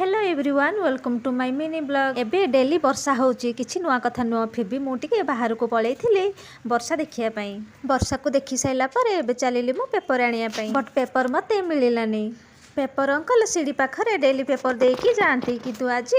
Hello everyone welcome to my mini blog. एबे daily वर्षा होची किछि नुआ कथा नुआ फिर भी मु टिके बाहर को पळै थिली वर्षा देखिया पई। वर्षा को देखि साइला पर एबे चलिली मु पेपर आनिया पई बट पेपर मते मिलिलानी। पेपर अंकल सीढ़ी पाखरे डेली पेपर देकी जानती किंतु आज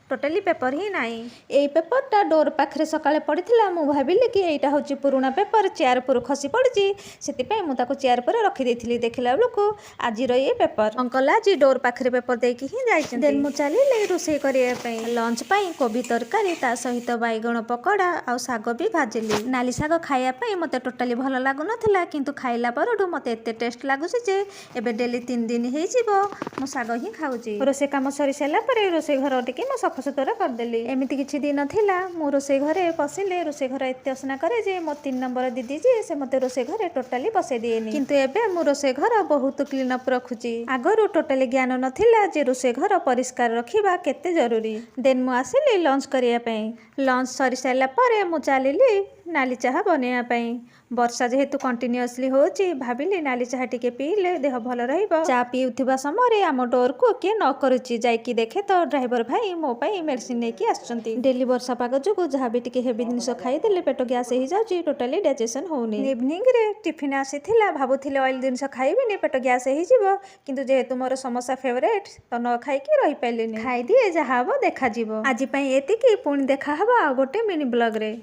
टोटाली पेपर ही नाई। एई पेपरटा डोर पाखरे सकाळे पड़िथिला मु भाबिली कि एइटा होची पुराना पेपर चेयर पर खसी पड़िची सेति पई मु ताको चेयर पर रखि देथिली। देखिला बेलको आज रो ये पेपर अंकल आज डोर पाखरे पेपर देकी ही जाइछन। देन मु चलिले रोषेई करिया पई लंच पई कोबी तरकारी ता सहित बैगण पकोड़ा आ साग भी भाजिली। नाली साग खाया पई मते टोटाली भलो लागु नथिला किंतु खाइला परडू मते एते टेस्ट लागुसी जे एबे डेली 3 दिन हे जीवो मु साग ही खाउची। रोषेई काम सरी साला परे रोषेई घर टिके मु सफासुतरा करदेली। एमिति किछि दिन थिला मु रोषेई घरे पसिले रोषेई घर एते असना करे जे मो 3 नंबर दीदी जे से मते रोषेई घरे टोटाली बसे दिएनी किंतु एबे मु रोषेई घर बहुत क्लीन अप रखुची। आगरु टोटाली ज्ञान नथिला जे रोषेई घर परिष्कार रखिबा केते जरूरी। देन मु आसिली लंच करिया पई लंच सरी साला परे मु चलिली नाली चाहा बनेया पई। वर्षा जेहेतु कंटिन्यूअसली होची भाबिली नाली चाहा टिके पीले देह भल रहिबो। चा पीउथिबा समय आम डोर को के न करूची जाइकी देखे तो ड्राइवर भाई मो पई मेडिसिन नेकी आछंती। डेली वर्षा पाग जुगु जहा भी टिके हेवी जिनिस खाई देले पेट गैस ही जाउची टोटाली डाइजेशन होउनी। इवनिंग रे टिफिन आसीथिला भाबुथिले ऑयल जिनिस खाइबिनी पेट गैस ही जीवो किंतु जेहेतु मोर समोसा फेवरेट तो न खाई की रहि पैलिनी। खाई दिए जहा हबो देखा जीवो। आज पई एतिकी पुणी देखा हबो आ गोटे मिनी ब्लॉग रे।